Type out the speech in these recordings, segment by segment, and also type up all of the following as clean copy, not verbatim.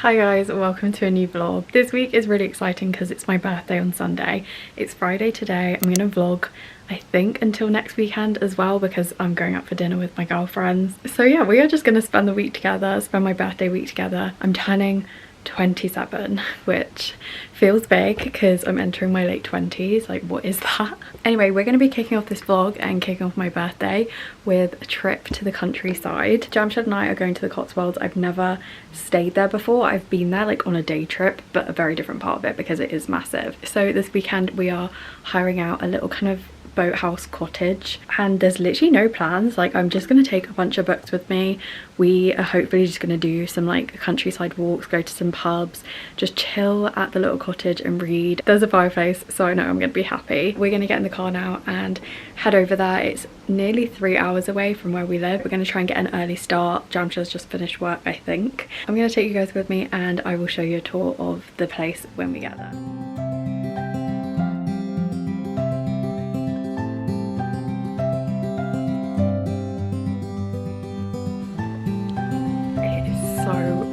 Hi guys, and welcome to a new vlog. This week is really exciting because it's my birthday on Sunday. It's Friday today. I'm gonna vlog I think until next weekend as well because I'm going out for dinner with my girlfriends. So yeah, we are just gonna spend the week together, spend my birthday week together. I'm turning 27, which feels big because I'm entering my late 20s. Like, what is that? Anyway, we're going to be kicking off this vlog and kicking off my birthday with a trip to the countryside. Jamshed and I are going to the Cotswolds. I've never stayed there before. I've been there like on a day trip, but a very different part of it because it is massive. So this weekend we are hiring out a little kind of boathouse cottage, and there's literally no plans. Like, I'm just gonna take a bunch of books with me. We are hopefully just gonna do some like countryside walks, go to some pubs, just chill at the little cottage and read. There's a fireplace, so I know I'm gonna be happy. We're gonna get in the car now and head over there. It's nearly 3 hours away from where we live. We're gonna try and get an early start. Jamshed's just finished work, I think. I'm gonna take you guys with me and I will show you a tour of the place when we get there.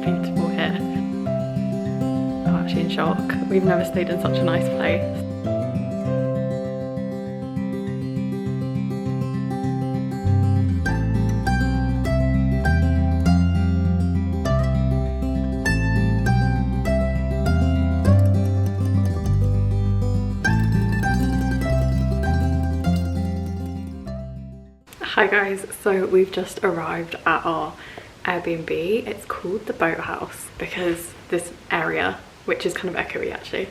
Beautiful here. I'm actually in shock. We've never stayed in such a nice place. Hi guys, so we've just arrived at our Airbnb. It's called the Boathouse because this area, which is kind of echoey actually,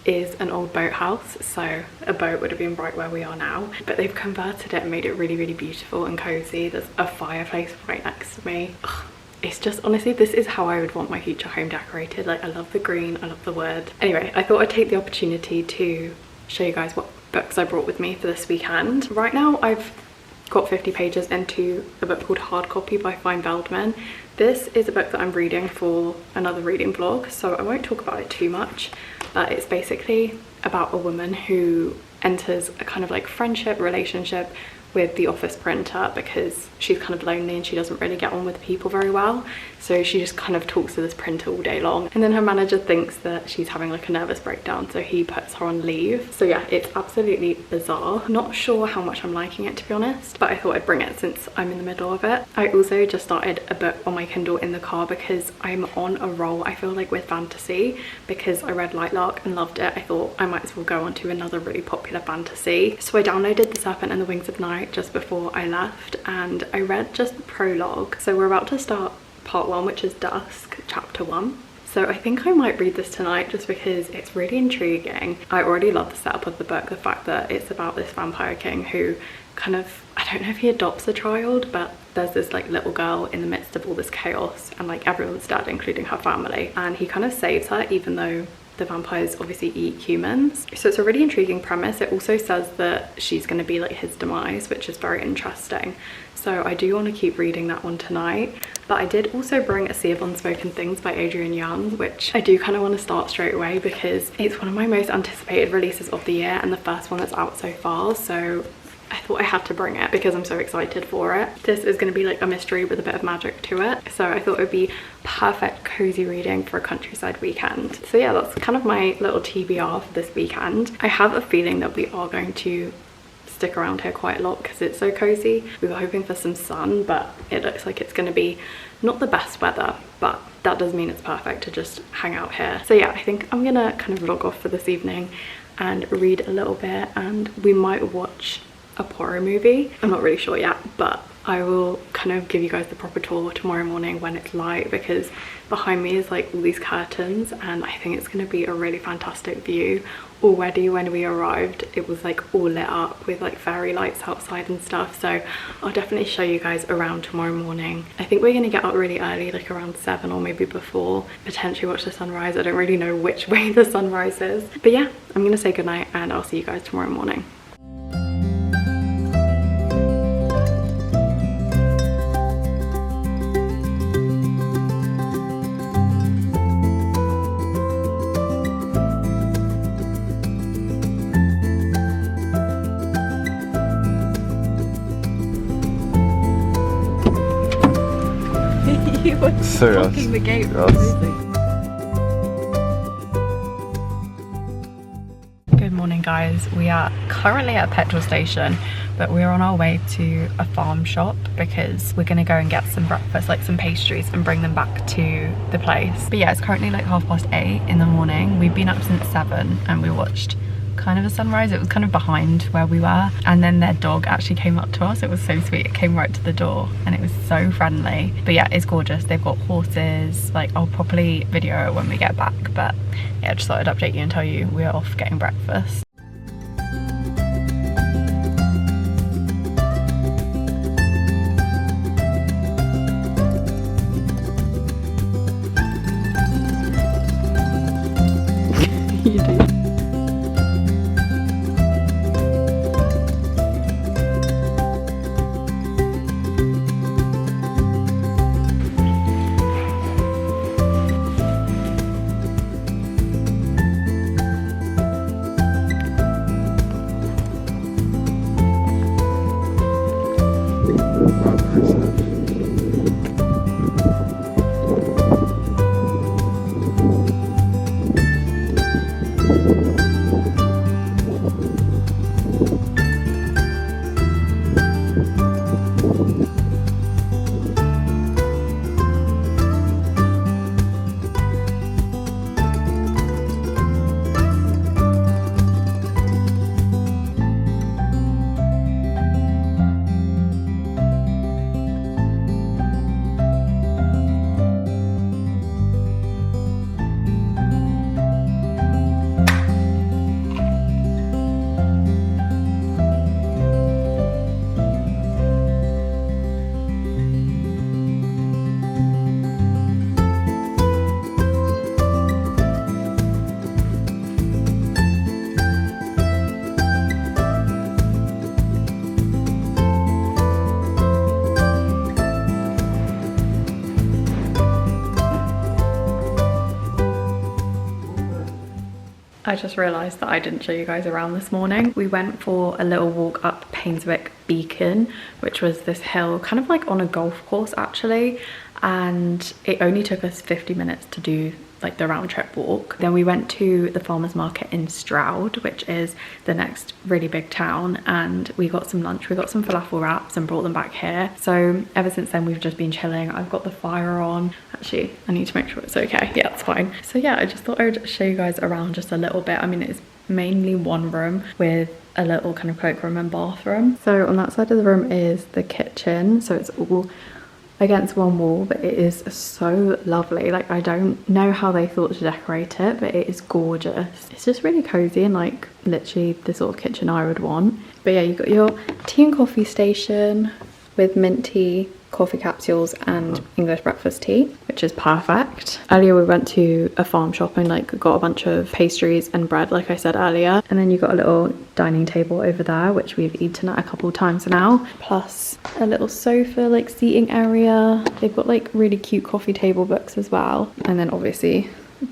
is an old boathouse, so a boat would have been right where we are now, but they've converted it and made it really beautiful and cozy. There's a fireplace right next to me. Ugh, it's just, honestly, this is how I would want my future home decorated. Like, I love the green, I love the wood. Anyway, I thought I'd take the opportunity to show you guys what books I brought with me for this weekend. Right now I've got 50 pages into a book called Hard Copy by Fine Veldman. This is a book that I'm reading for another reading vlog, so I won't talk about it too much, but it's basically about a woman who enters a kind of like friendship relationship with the office printer because she's kind of lonely and she doesn't really get on with people very well, so she just kind of talks to this printer all day long, and then her manager thinks that she's having like a nervous breakdown, so he puts her on leave. So yeah, it's absolutely bizarre. Not sure how much I'm liking it, to be honest, but I thought I'd bring it since I'm in the middle of it. I also just started a book on my Kindle in the car because I'm on a roll, I feel like, with fantasy. Because I read Lightlark and loved it, I thought I might as well go on to another really popular fantasy. So I downloaded The Serpent and the Wings of Night just before I left, and I read just the prologue. So we're about to start part 1, which is Dusk, chapter 1. So I think I might read this tonight just because it's really intriguing. I already love the setup of the book, the fact that it's about this vampire king who kind of, I don't know if he adopts a child, but there's this like little girl in the midst of all this chaos and like everyone's dead, including her family, and he kind of saves her even though the vampires obviously eat humans. So it's a really intriguing premise. It also says that she's going to be like his demise, which is very interesting. So I do want to keep reading that one tonight. But I did also bring A Sea of Unspoken Things by Adrian Young, which I do kind of want to start straight away because it's one of my most anticipated releases of the year and the first one that's out so far. So I thought I had to bring it because I'm so excited for it. This is going to be like a mystery with a bit of magic to it, so I thought it would be perfect cozy reading for a countryside weekend. So yeah, that's kind of my little TBR for this weekend. I have a feeling that we are going to stick around here quite a lot because it's so cozy. We were hoping for some sun, but it looks like it's going to be not the best weather, but that does mean it's perfect to just hang out here. So yeah, I think I'm gonna kind of vlog off for this evening and read a little bit, and we might watch a horror movie. I'm not really sure yet, but I will kind of give you guys the proper tour tomorrow morning when it's light, because behind me is like all these curtains and I think it's going to be a really fantastic view. Already when we arrived it was like all lit up with like fairy lights outside and stuff, so I'll definitely show you guys around tomorrow morning. I think we're going to get up really early, like around 7 or maybe before, potentially watch the sunrise. I don't really know which way the sunrise is, but yeah, I'm going to say goodnight and I'll see you guys tomorrow morning. You were Serious? blocking the gate. Yes. guys, we are currently at a petrol station, but we're on our way to a farm shop because we're gonna go and get some breakfast, like some pastries, and bring them back to the place. But yeah, it's currently like 8:30 in the morning. We've been up since 7 and we watched kind of a sunrise. It was kind of behind where we were, and then their dog actually came up to us. It was so sweet. It came right to the door and it was so friendly. But yeah, it's gorgeous. They've got horses. Like, I'll properly video it when we get back, but yeah, just thought I'd update you and tell you we're off getting breakfast. You do. I just realised that I didn't show you guys around this morning. We went for a little walk up Painswick Beacon, which was this hill kind of like on a golf course actually, and it only took us 50 minutes to do like the round trip walk. Then we went to the farmers market in Stroud, which is the next really big town, and we got some lunch. We got some falafel wraps and brought them back here. So ever since then we've just been chilling. I've got the fire on. Actually, I need to make sure it's okay. Yeah, it's fine. So yeah, I just thought I would show you guys around just a little bit. I mean, it's mainly one room with a little kind of cloakroom and bathroom. So on that side of the room is the kitchen. So it's all against one wall, but it is so lovely. Like, I don't know how they thought to decorate it, but it is gorgeous. It's just really cozy and like literally the sort of kitchen I would want. But yeah, you've got your tea and coffee station with mint tea, coffee capsules and English breakfast tea, which is perfect. Earlier we went to a farm shop and like got a bunch of pastries and bread, like I said earlier, and then you've got a little dining table over there which we've eaten at a couple times now, plus a little sofa, like seating area. They've got like really cute coffee table books as well, and then obviously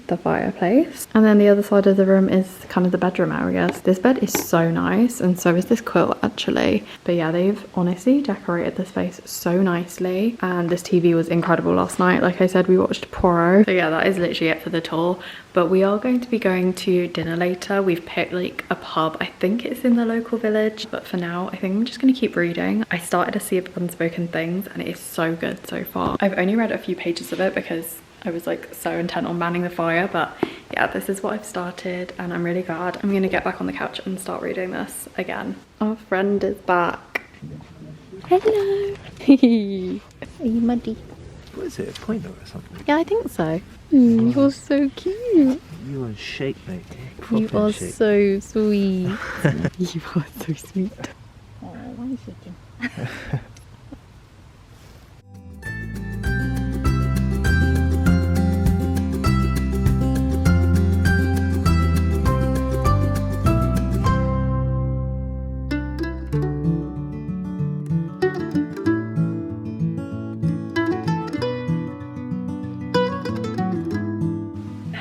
the fireplace. And then the other side of the room is kind of the bedroom area. This bed is so nice, and so is this quilt actually. But yeah, they've honestly decorated the space so nicely, and this TV was incredible last night. Like I said, we watched Poirot. So yeah, that is literally it for the tour, but we are going to be going to dinner later. We've picked like a pub. I think it's in the local village, but for now I think I'm just going to keep reading. I started A Sea of Unspoken Things and it is so good so far. I've only read a few pages of it because I was like so intent on manning the fire, but yeah, this is what I've started and I'm really glad. I'm gonna get back on the couch and start reading this again. Our friend is back. Hello. Are you muddy? What is it, a pointer or something? Yeah, I think so. You're so cute. You are shake, mate. You are so sweet. You are so sweet. Oh, why are you shaking?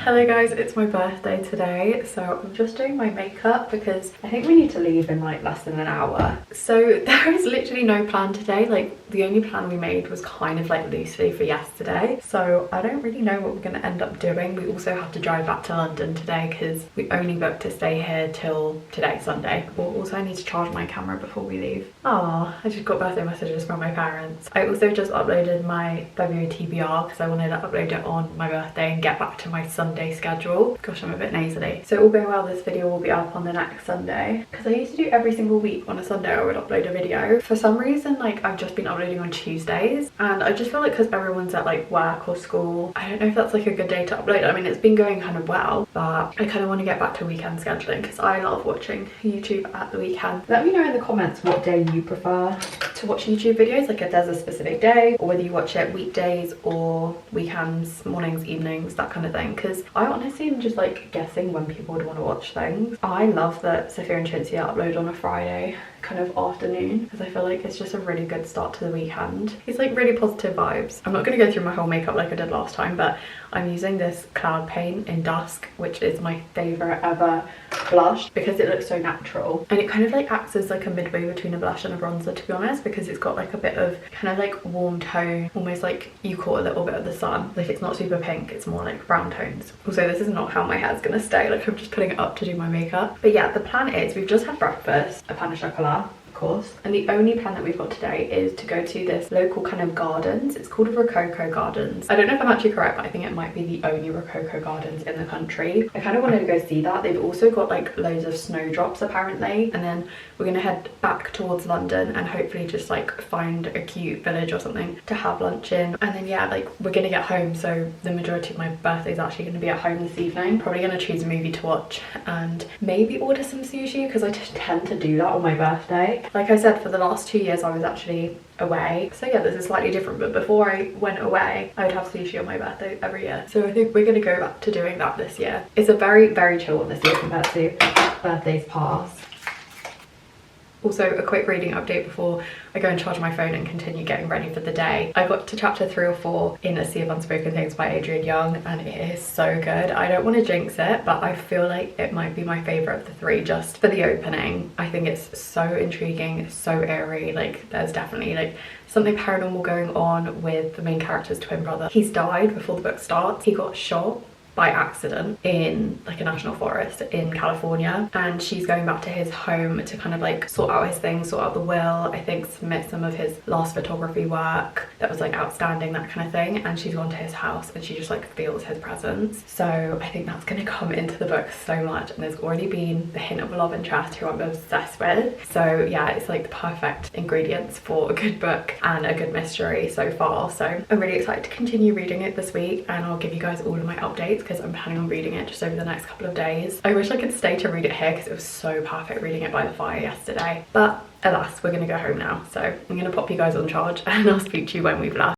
Hello guys, it's my birthday today, so I'm just doing my makeup because I think we need to leave in like less than an hour. So there is literally no plan today. Like the only plan we made was kind of like loosely for yesterday, so I don't really know what we're going to end up doing. We also have to drive back to London today because we only booked to stay here till today, Sunday. But also I need to charge my camera before we leave. Ah, I just got birthday messages from my parents. I also just uploaded my February TBR because I wanted to upload it on my birthday and get back to my Sunday schedule. Gosh, I'm a bit nasally. So all going well, this video will be up on the next Sunday because I used to do every single week on a Sunday I would upload a video. For some reason, like I've just been uploading on Tuesdays, and I just feel like because everyone's at like work or school, I don't know if that's like a good day to upload. I mean, it's been going kind of well, but I kind of want to get back to weekend scheduling because I love watching YouTube at the weekend. Let me know in the comments what day you prefer to watch YouTube videos, like if there's a specific day, or whether you watch it weekdays or weekends, mornings, evenings, that kind of thing, because I honestly am just like guessing when people would want to watch things. I love that Sophia and Chintzia upload on a Friday kind of afternoon because I feel like it's just a really good start to the weekend. It's like really positive vibes. I'm not going to go through my whole makeup like I did last time, but I'm using this cloud paint in Dusk, which is my favourite ever blush because it looks so natural, and it kind of like acts as like a midway between a blush and a bronzer, to be honest, because it's got like a bit of kind of like warm tone, almost like you caught a little bit of the sun. Like it's not super pink, it's more like brown tones. Also, this is not how my hair's gonna stay, like I'm just putting it up to do my makeup. But yeah, the plan is we've just had breakfast, a pain au chocolat, course, and the only plan that we've got today is to go to this local kind of gardens. It's called Rococo Gardens. I don't know if I'm actually correct, but I think it might be the only Rococo Gardens in the country. I kind of wanted to go see that. They've also got like loads of snowdrops apparently, and then we're gonna head back towards London and hopefully just like find a cute village or something to have lunch in, and then yeah, like we're gonna get home, so the majority of my birthday is actually gonna be at home this evening. Probably gonna choose a movie to watch and maybe order some sushi because I tend to do that on my birthday. Like I said, for the last 2 years I was actually away, so yeah, this is slightly different, but before I went away I would have sushi on my birthday every year, so I think we're gonna go back to doing that this year. It's a very chill one this year compared to birthdays past. Also, a quick reading update before I go and charge my phone and continue getting ready for the day. I got to chapter 3 or 4 in A Sea of Unspoken Things by Adrian Young, and it is so good. I don't want to jinx it, but I feel like it might be my favourite of the 3 just for the opening. I think it's so intriguing, so airy. Like there's definitely like something paranormal going on with the main character's twin brother. He's died before the book starts. He got shot by accident in like a national forest in California, and she's going back to his home to kind of like sort out his things, sort out the will, I think submit some of his last photography work that was like outstanding, that kind of thing, and she's gone to his house and she just like feels his presence. So I think that's going to come into the book so much, and there's already been the hint of a love interest who I'm obsessed with. So yeah, it's like the perfect ingredients for a good book and a good mystery so far. So I'm really excited to continue reading it this week, and I'll give you guys all of my updates because I'm planning on reading it just over the next couple of days. I wish I could stay to read it here because it was so perfect reading it by the fire yesterday, but alas, we're gonna go home now, so I'm gonna pop you guys on charge and I'll speak to you when we've left.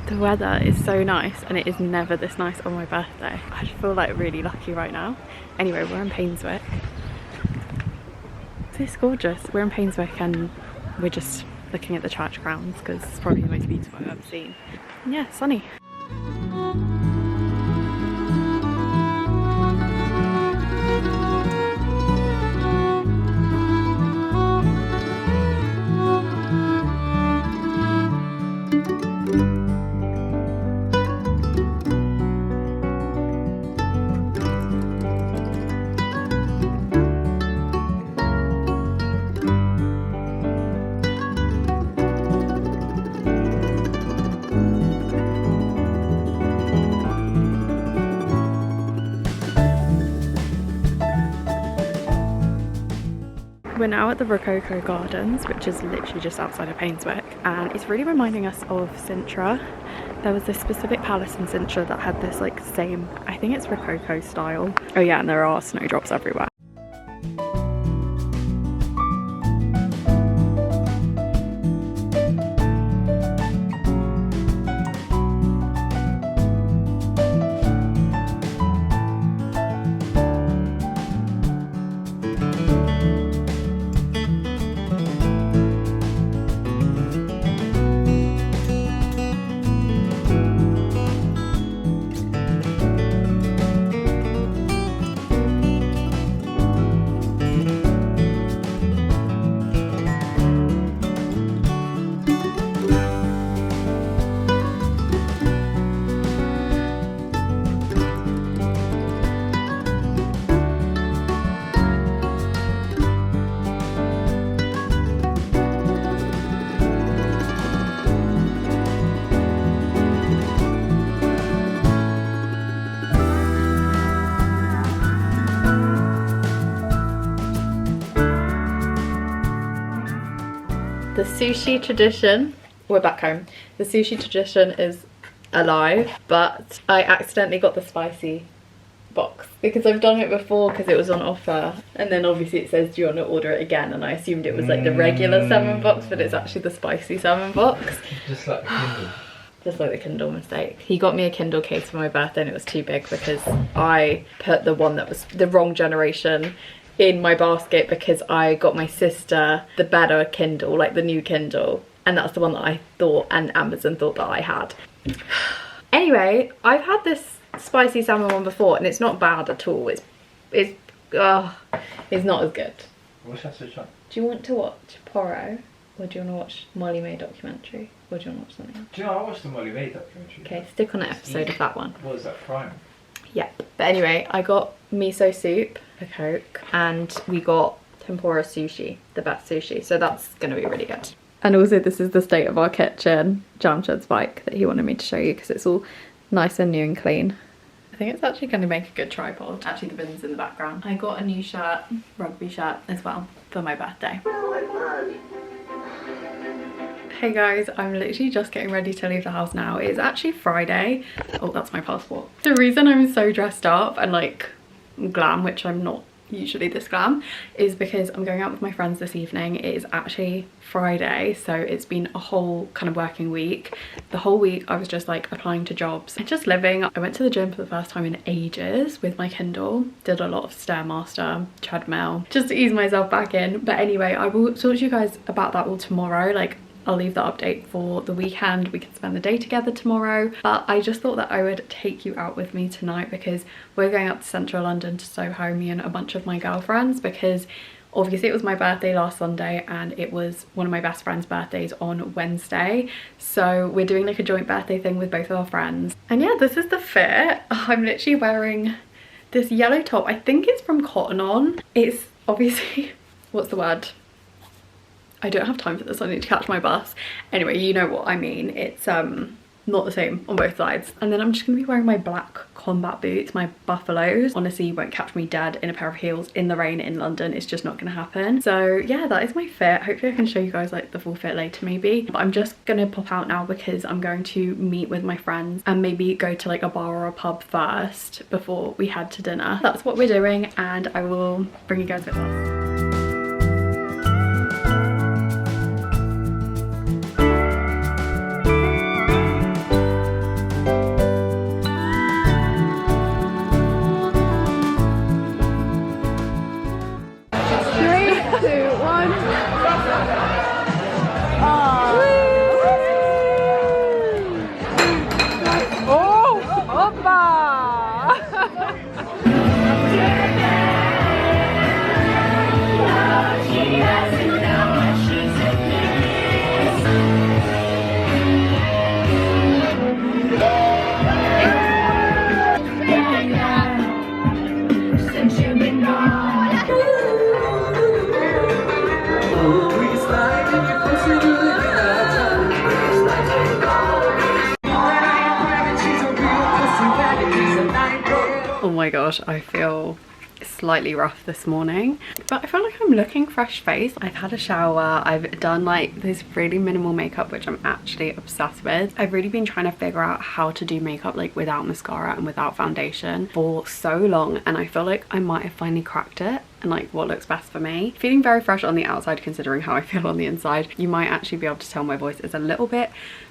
The weather is so nice, and it is never this nice on my birthday. I just feel like really lucky right now. Anyway, we're in Painswick. It's gorgeous. We're in Painswick and we're just looking at the church grounds because it's probably the most beautiful I've ever seen. And yeah, sunny. We're now at the Rococo Gardens, which is literally just outside of Painswick, and it's really reminding us of Sintra. There was this specific palace in Sintra that had this like same, I think it's Rococo style. Oh yeah, and there are snowdrops everywhere. The sushi tradition, we're back home. The sushi tradition is alive, but I accidentally got the spicy box because I've done it before because it was on offer, and then obviously it says do you want to order it again, and I assumed it was like the regular salmon box, but it's actually the spicy salmon box. Just like the Kindle. Just like the Kindle mistake. He got me a Kindle case for my birthday and it was too big because I put the one that was the wrong generation in my basket because I got my sister the better Kindle, like the new Kindle, and that's the one that I thought and Amazon thought that I had. Anyway, I've had this spicy salmon one before and it's not bad at all. It's not as good. What's that switch on? Do you want to watch Porro, or do you want to watch Molly May documentary, or do you want to watch something else? Do you know, I watched the Molly May documentary. Okay, stick on an episode of that one. What was that, Prime? Yep. But anyway, I got miso soup, a Coke, and we got tempura sushi, the best sushi. So that's gonna be really good. And also this is the state of our kitchen. Jamshed's bike that he wanted me to show you because it's all nice and new and clean. I think it's actually going to make a good tripod. Actually the bin's in the background. I got a new shirt, rugby shirt as well, for my birthday. Hey guys, I'm literally just getting ready to leave the house now. It's actually Friday. Oh, that's my passport. The reason I'm so dressed up and like glam, which I'm not usually this glam, is because I'm going out with my friends this evening. It is actually Friday, so it's been a whole kind of working week. The whole week I was just like applying to jobs and just living. I went to the gym for the first time in ages with my Kindle, did a lot of Stairmaster, treadmill, just to ease myself back in. But anyway, I will talk to you guys about that all tomorrow. Like, I'll leave the update for the weekend. We can spend the day together tomorrow. But I just thought that I would take you out with me tonight because we're going up to central London to Soho, me and a bunch of my girlfriends, because obviously it was my birthday last Sunday and it was one of my best friend's birthdays on Wednesday. So we're doing like a joint birthday thing with both of our friends. And yeah, this is the fit. I'm literally wearing this yellow top. I think it's from Cotton On. It's obviously, what's the word? I don't have time for this, I need to catch my bus. Anyway, you know what I mean. It's not the same on both sides. And then I'm just gonna be wearing my black combat boots, my Buffaloes. Honestly, you won't catch me dead in a pair of heels in the rain in London. It's just not gonna happen. So yeah, that is my fit. Hopefully I can show you guys like the full fit later maybe. But I'm just gonna pop out now because I'm going to meet with my friends and maybe go to like a bar or a pub first before we head to dinner. That's what we're doing and I will bring you guys with us. Oh my gosh, I feel slightly rough this morning, but I feel like I'm looking fresh faced. I've had a shower, I've done like this really minimal makeup which I'm actually obsessed with. I've really been trying to figure out how to do makeup like without mascara and without foundation for so long, and I feel like I might have finally cracked it and like what looks best for me. Feeling very fresh on the outside considering how I feel on the inside. You might actually be able to tell my voice is a little bit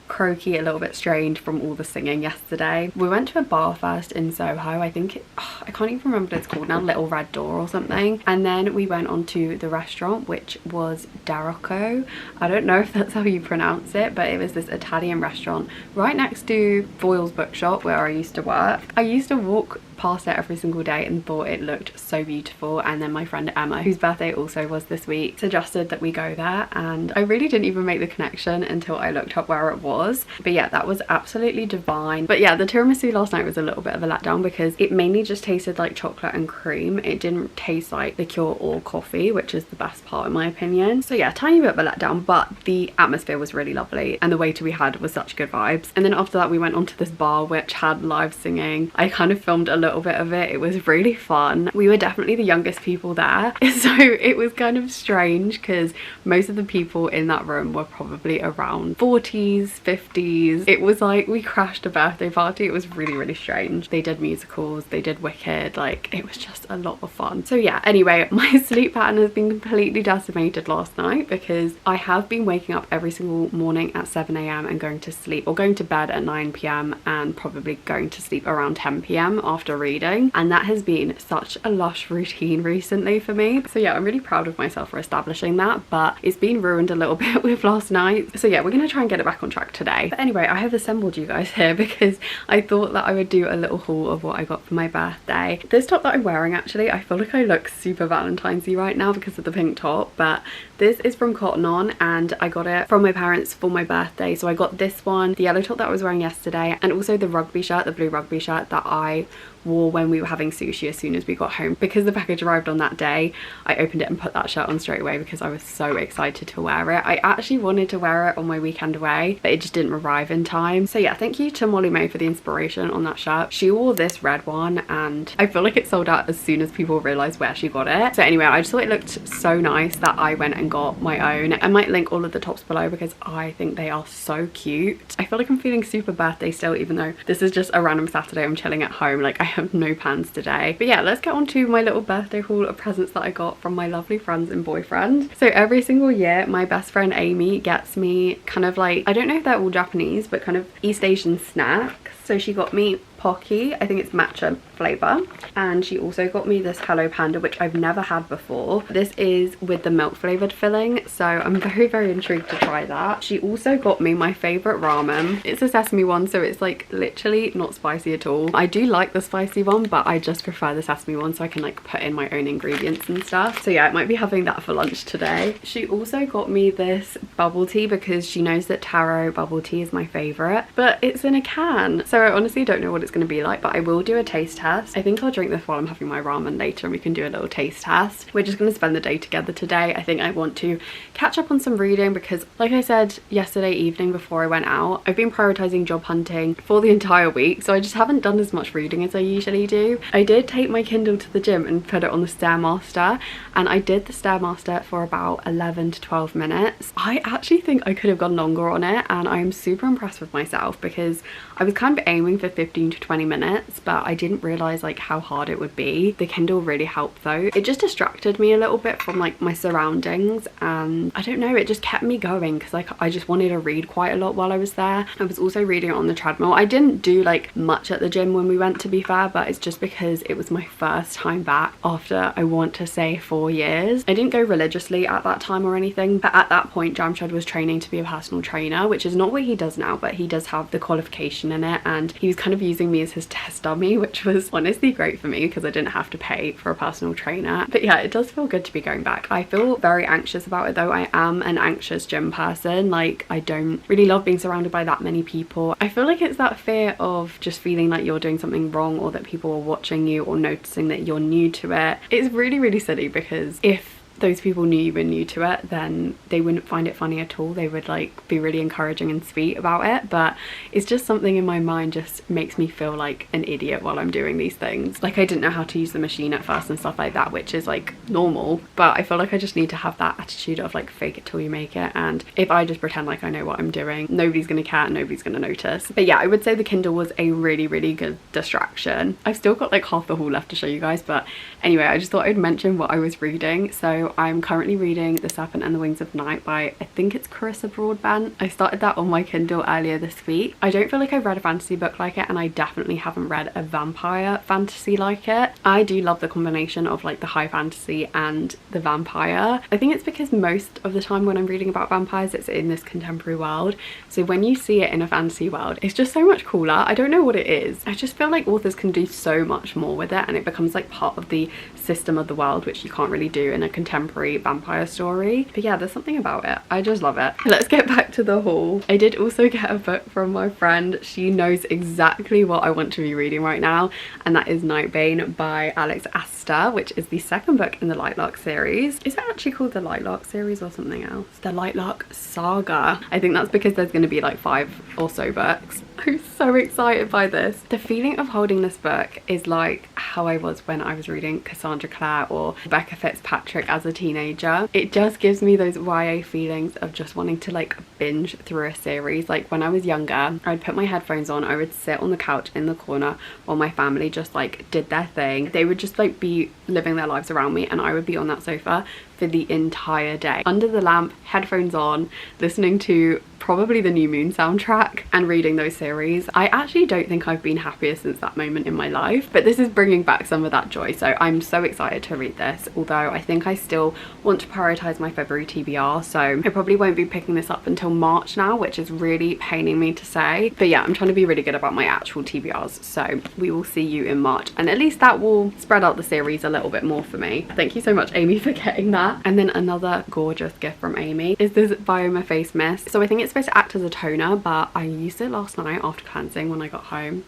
croaky, a little bit strained from all the singing yesterday. We went to a bar first in Soho. I think I can't even remember what it's called now, Little Red Door or something, and then we went on to the restaurant which was Darocco. I don't know if that's how you pronounce it, but it was this Italian restaurant right next to Foyle's bookshop where I used to work. I used to walk past it every single day and thought it looked so beautiful, and then my friend Emma, whose birthday also was this week, suggested that we go there, and I really didn't even make the connection until I looked up where it was. But yeah, that was absolutely divine. But yeah, the tiramisu last night was a little bit of a letdown because it mainly just tasted like chocolate and cream. It didn't taste like liqueur or coffee, which is the best part in my opinion. So yeah, tiny bit of a letdown, but the atmosphere was really lovely and the waiter we had was such good vibes. And then after that we went on to this bar which had live singing. I kind of filmed a little little bit of it. It was really fun. We were definitely the youngest people there, so it was kind of strange because most of the people in that room were probably around 40s, 50s. It was like we crashed a birthday party. It was really, really strange. They did musicals, they did Wicked, like it was just a lot of fun. So yeah, anyway, my sleep pattern has been completely decimated last night because I have been waking up every single morning at 7 a.m. and going to sleep or going to bed at 9 p.m. and probably going to sleep around 10 p.m. after reading, and that has been such a lush routine recently for me. So yeah, I'm really proud of myself for establishing that, but it's been ruined a little bit with last night. So yeah, we're gonna try and get it back on track today. But anyway, I have assembled you guys here because I thought that I would do a little haul of what I got for my birthday. This top that I'm wearing, actually, I feel like I look super Valentine's-y right now because of the pink top, but this is from Cotton On and I got it from my parents for my birthday. So I got this one, the yellow top that I was wearing yesterday, and also the rugby shirt, the blue rugby shirt that I wore when we were having sushi as soon as we got home. Because the package arrived on that day, I opened it and put that shirt on straight away because I was so excited to wear it. I actually wanted to wear it on my weekend away, but it just didn't arrive in time. So yeah, thank you to Molly May for the inspiration on that shirt. She wore this red one and I feel like it sold out as soon as people realized where she got it. So anyway, I just thought it looked so nice that I went and got my own. I might link all of the tops below because I think they are so cute. I feel like I'm feeling super birthday still, even though this is just a random Saturday. I'm chilling at home, like I have no plans today. But yeah, let's get on to my little birthday haul of presents that I got from my lovely friends and boyfriend. So every single year my best friend Amy gets me kind of like, I don't know if they're all Japanese, but kind of East Asian snacks. So she got me Pocky, I think it's matcha flavour, and she also got me this Hello Panda, which I've never had before. This is with the milk flavoured filling, so I'm very, very intrigued to try that. She also got me my favourite ramen. It's a sesame one, so it's like literally not spicy at all. I do like the spicy one, but I just prefer the sesame one so I can like put in my own ingredients and stuff. So yeah, I might be having that for lunch today. She also got me this bubble tea because she knows that taro bubble tea is my favourite, but it's in a can, so I honestly don't know what it's going to be like, but I will do a taste test. I think I'll drink this while I'm having my ramen later and we can do a little taste test. We're just going to spend the day together today. I think I want to catch up on some reading because, like I said yesterday evening before I went out, I've been prioritizing job hunting for the entire week, so I just haven't done as much reading as I usually do. I did take my Kindle to the gym and put it on the Stairmaster, and I did the Stairmaster for about 11 to 12 minutes. I actually think I could have gone longer on it, and I'm super impressed with myself because I was kind of aiming for 15 to 20 minutes, but I didn't realize like how hard it would be. The Kindle really helped though. It just distracted me a little bit from like my surroundings, and I don't know, it just kept me going because like I just wanted to read quite a lot while I was there. I was also reading it on the treadmill. I didn't do like much at the gym when we went, to be fair, but it's just because it was my first time back after, I want to say, 4 years. I didn't go religiously at that time or anything, but at that point Jamshad was training to be a personal trainer, which is not what he does now, but he does have the qualification in it, and he was kind of using me as his test dummy, which was honestly great for me because I didn't have to pay for a personal trainer. But yeah, it does feel good to be going back. I feel very anxious about it though. I am an anxious gym person. Like, I don't really love being surrounded by that many people. I feel like it's that fear of just feeling like you're doing something wrong or that people are watching you or noticing that you're new to it. It's really, really silly because if those people knew you were new to it, then they wouldn't find it funny at all. They would like be really encouraging and sweet about it, but it's just something in my mind just makes me feel like an idiot while I'm doing these things. Like, I didn't know how to use the machine at first and stuff like that, which is like normal, but I feel like I just need to have that attitude of like fake it till you make it, and if I just pretend like I know what I'm doing, nobody's gonna care, nobody's gonna notice. But yeah, I would say the Kindle was a really, really good distraction. I've still got like half the haul left to show you guys, but anyway, I just thought I'd mention what I was reading. So I'm currently reading The Serpent and the Wings of Night by, I think it's Carissa Broadbent. I started that on my Kindle earlier this week. I don't feel like I've read a fantasy book like it, and I definitely haven't read a vampire fantasy like it. I do love the combination of like the high fantasy and the vampire. I think it's because most of the time when I'm reading about vampires, it's in this contemporary world. So when you see it in a fantasy world, it's just so much cooler. I don't know what it is. I just feel like authors can do so much more with it, and it becomes like part of the system of the world, which you can't really do in a contemporary vampire story. But yeah, there's something about it. I just love it. Let's get back to the haul. I did also get a book from my friend. She knows exactly what I want to be reading right now, and that is Nightbane by Alex Astor, which is the second book in the Lightlark series. Is it actually called the Lightlark series or something else? The Lightlark Saga. I think that's because there's going to be like 5 or so books. I'm so excited by this. The feeling of holding this book is like how I was when I was reading Cassandra Clare or Rebecca Fitzpatrick as a teenager. It just gives me those YA feelings of just wanting to like binge through a series. Like when I was younger, I'd put my headphones on, I would sit on the couch in the corner while my family just like did their thing. They would just like be living their lives around me and I would be on that sofa for the entire day, under the lamp, headphones on, listening to probably the New Moon soundtrack and reading those series. I actually don't think I've been happier since that moment in my life, but this is bringing back some of that joy, so I'm so excited to read this, although I think I still want to prioritize my February TBR, so I probably won't be picking this up until March now, which is really paining me to say. But yeah, I'm trying to be really good about my actual TBRs, so we will see you in March, and at least that will spread out the series a little bit more for me. Thank you so much, Amy, for getting that. And then another gorgeous gift from Amy is this Bioma face mist. So I think it's supposed to act as a toner, but I used it last night after cleansing when I got home.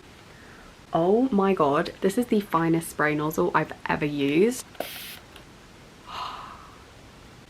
Oh my god, this is the finest spray nozzle I've ever used.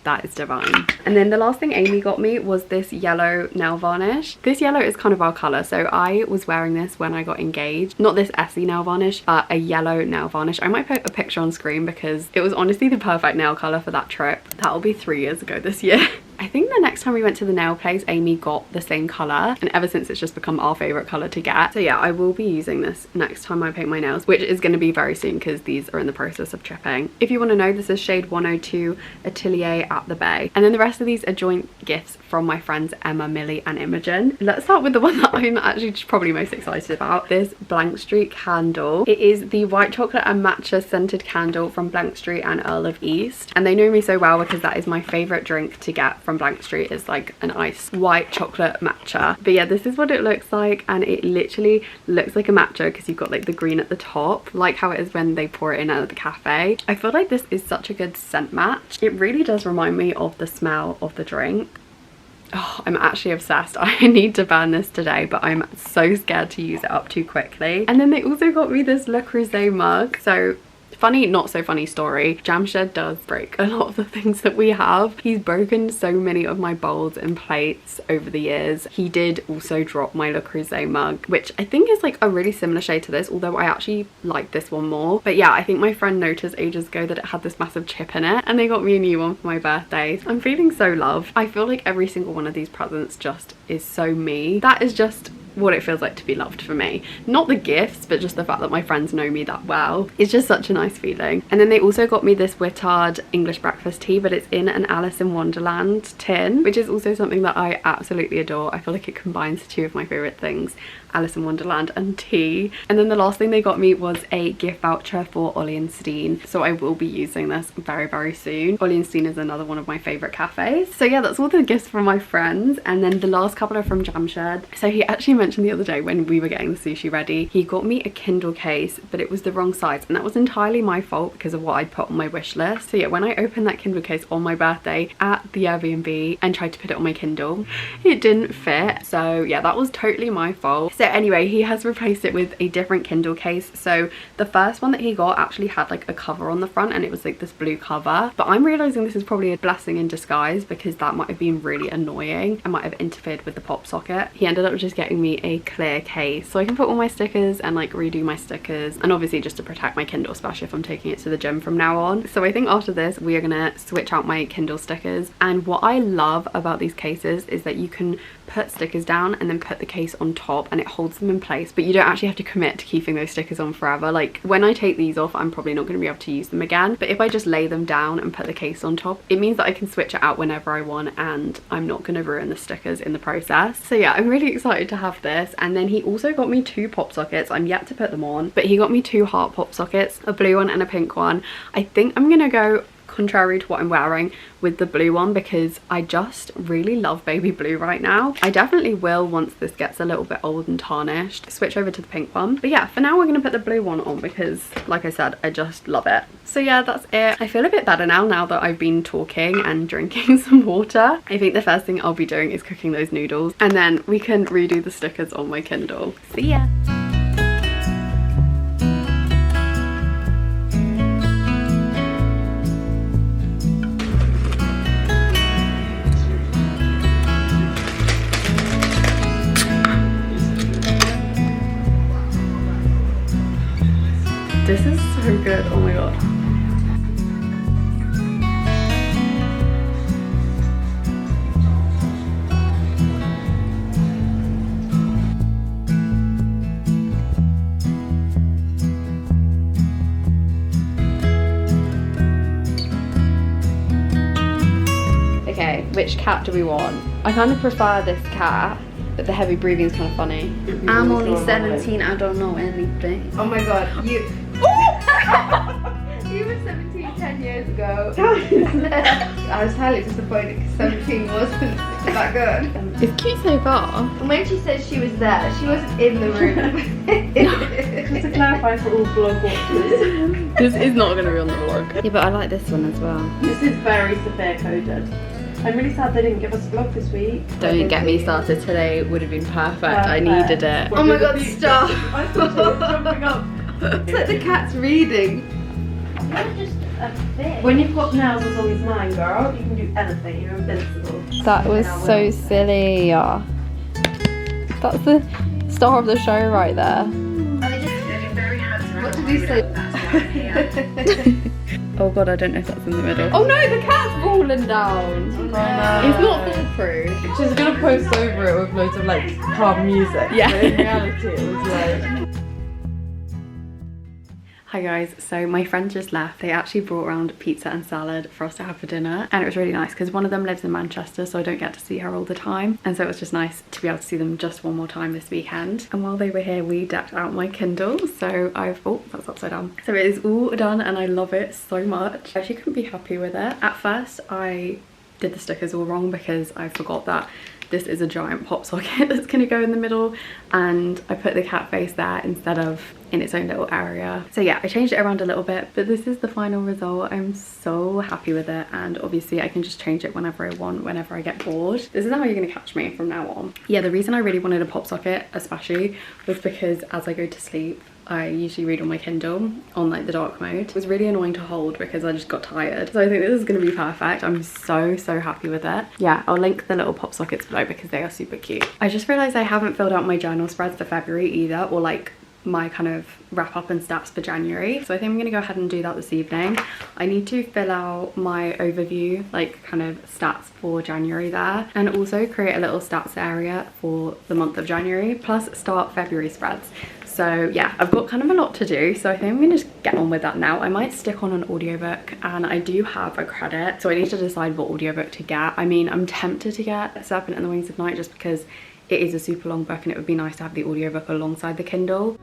That is divine. And then the last thing Amy got me was this yellow nail varnish. This yellow is kind of our colour, so I was wearing this when I got engaged. Not this Essie nail varnish, but a yellow nail varnish. I might put a picture on screen because it was honestly the perfect nail colour for that trip. That'll be 3 years ago this year. I think the next time we went to the nail place, Amy got the same colour, and ever since it's just become our favourite colour to get. So yeah, I will be using this next time I paint my nails, which is going to be very soon because these are in the process of chipping. If you want to know, this is shade 102 Atelier at the Bay. And then the rest of these are joint gifts from my friends Emma, Millie and Imogen. Let's start with the one that I'm actually probably most excited about, this Blank Street candle. It is the white chocolate and matcha scented candle from Blank Street and Earl of East. And they know me so well because that is my favourite drink to get from Blank Street, is like an iced white chocolate matcha. But yeah, this is what it looks like, and it literally looks like a matcha because you've got like the green at the top, like how it is when they pour it in at the cafe. I feel like this is such a good scent match. It really does remind me of the smell of the drink. Oh, I'm actually obsessed. I need to burn this today, but I'm so scared to use it up too quickly. And then they also got me this Le Creuset mug. So funny, not so funny story. Jamshed does break a lot of the things that we have. He's broken so many of my bowls and plates over the years. He did also drop my Le Creuset mug, which I think is like a really similar shade to this, although I actually like this one more. But yeah, I think my friend noticed ages ago that it had this massive chip in it, and they got me a new one for my birthday. I'm feeling so loved. I feel like every single one of these presents just is so me. That is just what it feels like to be loved for me. Not the gifts, but just the fact that my friends know me that well. It's just such a nice feeling. And then they also got me this Wittard English breakfast tea, but it's in an Alice in Wonderland tin, which is also something that I absolutely adore. I feel like it combines two of my favourite things, Alice in Wonderland and tea. And then the last thing they got me was a gift voucher for Ollie and Steen, so I will be using this very, very soon. Ollie and Steen is another one of my favourite cafes. So yeah, that's all the gifts from my friends. And then the last couple are from Jamshed. So he actually mentioned the other day when we were getting the sushi ready, he got me a Kindle case, but it was the wrong size, and that was entirely my fault because of what I'd put on my wish list. So yeah, when I opened that Kindle case on my birthday at the Airbnb and tried to put it on my Kindle, it didn't fit. So yeah, that was totally my fault. So anyway, he has replaced it with a different Kindle case. So the first one that he got actually had like a cover on the front, and it was like this blue cover, but I'm realizing this is probably a blessing in disguise because that might have been really annoying and might have interfered with the pop socket. He ended up just getting me a clear case so I can put all my stickers and like redo my stickers, and obviously just to protect my Kindle, especially if I'm taking it to the gym from now on. So I think after this we are gonna switch out my Kindle stickers. And what I love about these cases is that you can put stickers down and then put the case on top and it holds them in place, but you don't actually have to commit to keeping those stickers on forever. Like when I take these off, I'm probably not going to be able to use them again, but if I just lay them down and put the case on top, it means that I can switch it out whenever I want and I'm not going to ruin the stickers in the process. So yeah, I'm really excited to have this. And then he also got me two pop sockets. I'm yet to put them on, but he got me two heart pop sockets, a blue one and a pink one. I think I'm gonna go contrary to what I'm wearing with the blue one because I just really love baby blue right now. I definitely will, once this gets a little bit old and tarnished, switch over to the pink one. But yeah, for now we're gonna put the blue one on because like I said, I just love it. So yeah, that's it. I feel a bit better now that I've been talking and drinking some water. I think the first thing I'll be doing is cooking those noodles, and then we can redo the stickers on my Kindle. See ya. so good, oh my god. Okay, which cat do we want? I kind of prefer this cat, but the heavy breathing is kind of funny. I'm only 17, I don't know anything. Oh my god, you you were 17 10 years ago. I was highly disappointed because 17 wasn't that good. It's cute so far. And when she said she was there, she wasn't in the room. Just to clarify for all vlog watchers, This is not going to be on the vlog. Yeah, but I like this one as well. this is very severe coded. I'm really sad they didn't give us a vlog this week. Don't get me started. Today would have been perfect. I needed it. Oh my god, stop! I thought you were jumping up. It's like the cat's reading. You're just a fish. When you've got nails as long as mine, girl, you can do anything. You're invincible. That was so silly. That's the star of the show right there. What did he say? Oh god, I don't know if that's in the middle. Oh no, the cat's falling down. It's not foolproof. She's gonna post over it with loads of like calm music. Yeah. But in reality, it was like. Hi guys, so my friends just left. They actually brought around pizza and salad for us to have for dinner, and it was really nice because one of them lives in Manchester, so I don't get to see her all the time, and so it was just nice to be able to see them just one more time this weekend. And while they were here, we decked out my Kindle, so oh, that's upside down. So it is all done and I love it so much. I actually couldn't be happy with it. At first I did the stickers all wrong because I forgot that this is a giant pop socket that's going to go in the middle, and I put the cat face there instead of in its own little area. So yeah, I changed it around a little bit, but this is the final result. I'm so happy with it, and obviously I can just change it whenever I want, whenever I get bored. This is how you're going to catch me from now on. Yeah, the reason I really wanted a pop socket especially was because as I go to sleep, I usually read on my Kindle on like the dark mode. It was really annoying to hold because I just got tired. So I think this is going to be perfect. I'm so happy with it. Yeah, I'll link the little pop sockets below because they are super cute. I just realised I haven't filled out my journal spreads for February either, or like my kind of wrap up and stats for January. So I think I'm gonna go ahead and do that this evening. I need to fill out my overview, like kind of stats for January there, and also create a little stats area for the month of January, plus start February spreads. So yeah, I've got kind of a lot to do, so I think I'm gonna just get on with that now. I might stick on an audiobook, and I do have a credit, so I need to decide what audiobook to get. I mean, I'm tempted to get Serpent and the Wings of Night just because it is a super long book and it would be nice to have the audiobook alongside the Kindle.